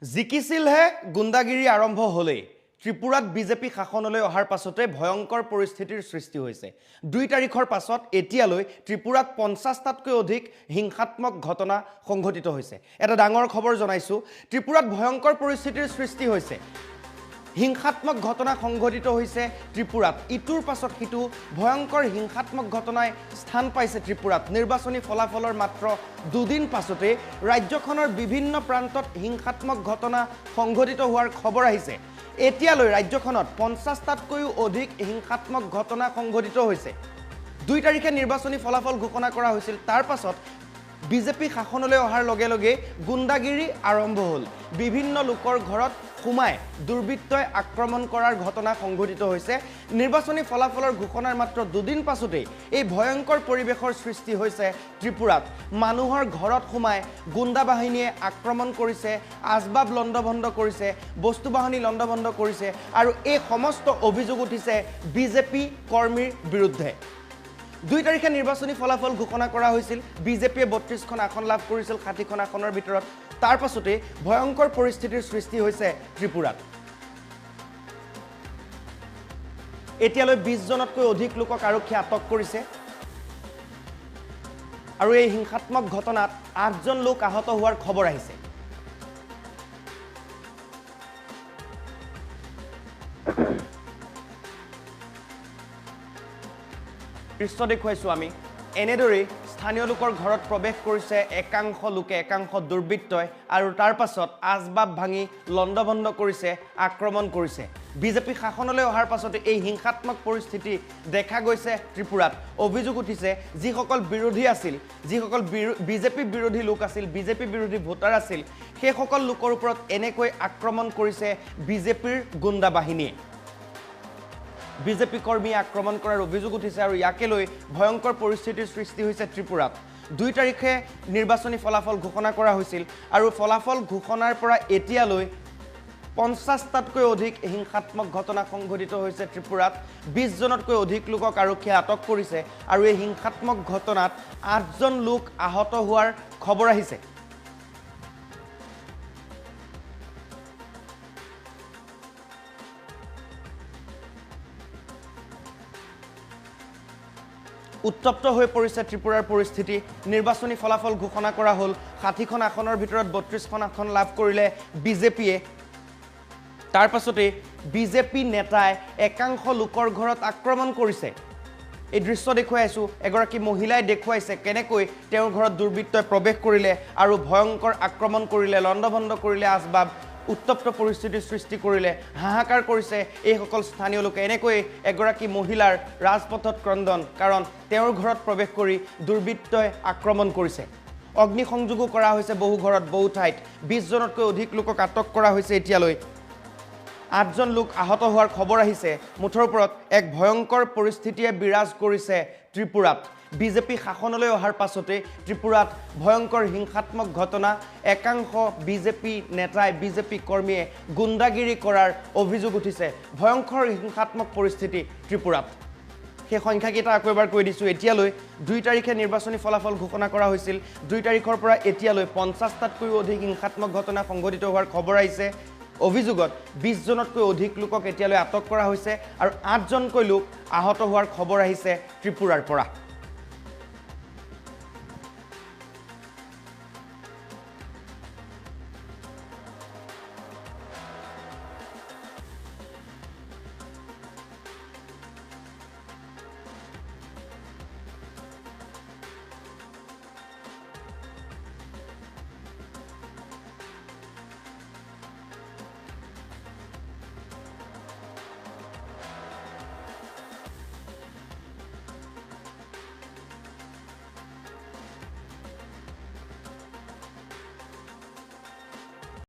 জিকিছিলহে গুণ্ডাগিৰি আৰম্ভ হলেই ত্ৰিপুৰাত বিজেপি শাসনলৈ অহাৰ পাছতে ভয়ংকৰ পৰিস্থিতিৰ সৃষ্টি হৈছে 2 তাৰিখৰ পাছত এতিয়ালৈ ত্ৰিপুৰাত 50টাতকৈ অধিক হিংসাত্মক ঘটনা সংঘটিত হৈছে এটা ডাঙৰ খবৰ জনাইছো ত্ৰিপুৰাত ভয়ংকৰ পৰিস্থিতিৰ সৃষ্টি হৈছে হিংসাত্মক ঘটনা সংঘটিত হৈছে ত্ৰিপুৰাত ইটোৰ পাছত কিটো ভয়ংকৰ হিংসাত্মক ঘটনাই স্থান পাইছে ত্ৰিপুৰাত নিৰ্বাচনী ফলাফলৰ মাত্ৰ দুদিন পাছতে ৰাজ্যখনৰ বিভিন্ন প্ৰান্তত হিংসাত্মক ঘটনা সংঘটিত হোৱাৰ খবৰ আহিছে এতিয়ালৈ ৰাজ্যখনত 50টাতকৈও অধিক হিংসাত্মক ঘটনা সংঘটিত হৈছে 2 তাৰিখে নিৰ্বাচনী ফলাফল ঘোষণা কৰা হৈছিল তাৰ পাছত বিজেপি শাসনলৈ অহাৰ লগে লগে গুণ্ডাগিৰি আৰম্ভ হ'ল বিভিন্ন লোকৰ ঘৰত সোমাই দুৰ্বৃত্তই আক্ৰমণ কৰাৰ ঘটনা সংঘটিত হৈছে নিৰ্বাচনী ফলাফলৰ ঘোষণাৰ মাত্ৰ দুদিন পাছতে এই ভয়ংকৰ পৰিবেশৰ সৃষ্টি হৈছে ত্ৰিপুৰাত মানুহৰ ঘৰত সোমাই গুণ্ডা বাহিনীয়ে আক্ৰমণ কৰিছে আজবাব লণ্ডভণ্ড কৰিছে বস্তু বাহনী লণ্ডভণ্ড কৰিছে আৰু এই সমস্ত অভিযোগ উঠিছে বিজেপি কৰ্মীৰ বিৰুদ্ধে 2 তাৰিখে নিৰ্বাচনী ফলাফল ঘোষণা কৰা হৈছিল বিজেপিয়ে 32খন আসন লাভ কৰিছিল 60খন আসনৰ ভিতৰত তাৰ পাছতে ভয়ংকৰ পৰিস্থিতিৰ সৃষ্টি হৈছে ত্ৰিপুৰাত এতিয়ালৈ 20 জনতকৈ অধিক লোকক আৰক্ষী আটক কৰিছে আৰু এই হিংসাত্মক ঘটনাত 8 জন লোক আহত হোৱাৰ খবৰ আহিছে দৃশ্য দেখুৱাইছো আমি এনেদৰে স্থানীয় লোকৰ ঘৰত প্ৰৱেশ কৰিছে একাংশ লোকে একাংশ দুৰ্বৃত্তই আৰু তাৰ পাছত আজবাব ভাঙি লণ্ডভণ্ড কৰিছে আক্ৰমণ কৰিছে বিজেপি শাসনলৈ অহাৰ পাছতে এই হিংসাত্মক পৰিস্থিতি দেখা গৈছে ত্ৰিপুৰাত অভিযোগ উঠিছে যিসকল বিৰোধী আছিল যিসকল বিজেপি বিৰোধী লোক আছিল বিজেপি বিৰোধী ভোটাৰ আছিল সেই সকল লোকৰ ওপৰত এনেকৈ আক্ৰমণ কৰিছে বিজেপিৰ গুণ্ডা বাহিনীয়ে বিজেপি কৰ্মী আক্ৰমণ কৰাৰ অভিযোগ উঠিছে আৰু ইয়াকে লৈ ভয়ংকৰ পৰিস্থিতিৰ সৃষ্টি হৈছে ত্ৰিপুৰাত 2 তাৰিখে নিৰ্বাচনী ফলাফল ঘোষণা কৰা হৈছিল আৰু ফলাফল ঘোষণাৰ পৰা এতিয়ালৈ 50টাতকৈ অধিক হিংসাত্মক ঘটনা সংঘটিত হৈছে ত্ৰিপুৰাত 20 জনতকৈ অধিক লোকক আৰক্ষীয়ে আটক কৰিছে আৰু এই হিংসাত্মক ঘটনাত 8 জন লোক আহত হোৱাৰ খবৰ আহিছে উত্তপ্ত হৈ পৰিছে ত্ৰিপুৰাৰ পৰিস্থিতি নিৰ্বাচনী ফলাফল ঘোষণা কৰা হ'ল 60খন আসনৰ ভিতৰত 32খন আসন লাভ কৰিলে বিজেপিয়ে তাৰ পাছতে বিজেপি নেতাই একাংশ লোকৰ ঘৰত আক্ৰমণ কৰিছে এই দৃশ্য দেখুৱাইছো এগৰাকী মহিলাই দেখুৱাইছে কেনেকৈ তেওঁৰ ঘৰত দুৰ্বৃত্তই প্ৰৱেশ কৰিলে আৰু ভয়ংকৰ আক্ৰমণ কৰিলে লণ্ডভণ্ড কৰিলে আজবাব উত্তপ্ত পৰিস্থিতিৰ সৃষ্টি কৰিলে হাহাকাৰ কৰিছে এই সকল স্থানীয় লোকে এনেকৈ এগৰাকী মহিলাৰ ৰাজপথত ক্ৰন্দন কাৰণ তেওঁৰ ঘৰত প্ৰৱেশ কৰি দুৰ্বৃত্তই আক্ৰমণ কৰিছে অগ্নি সংযোগো কৰা হৈছে বহু ঘৰত বহু ঠাইত 20 জনতকৈ অধিক লোকক আটক কৰা হৈছে এতিয়ালৈ 8 জন লোক আহত হোৱাৰ খবৰ আহিছে মুঠৰ ওপৰত এক ভয়ংকৰ পৰিস্থিতিয়ে বিৰাজ কৰিছে ত্ৰিপুৰাত বিজেপি শাসনলৈ অহাৰ পাছতে ত্ৰিপুৰাত ভয়ংকৰ হিংসাত্মক ঘটনা একাংশ বিজেপি নেতাই বিজেপি কৰ্মীয়ে গুণ্ডাগিৰি কৰাৰ অভিযোগ উঠিছে ভয়ংকৰ হিংসাত্মক পৰিস্থিতি ত্ৰিপুৰাত সেই সংখ্যাকেইটা আকৌ এবাৰ কৈ দিছো এতিয়ালৈ 2 তাৰিখে নিৰ্বাচনী ফলাফল ঘোষণা কৰা হৈছিল 2 তাৰিখৰ পৰা এতিয়ালৈ 50টাতকৈও অধিক হিংসাত্মক ঘটনা সংঘটিত হোৱাৰ খবৰ আহিছে অভিযোগত 20 জনতকৈ অধিক লোকক এতিয়ালৈ আটক কৰা হৈছে আৰু 8 জনকৈ লোক আহত হোৱাৰ খবৰ আহিছে ত্ৰিপুৰাৰ পৰা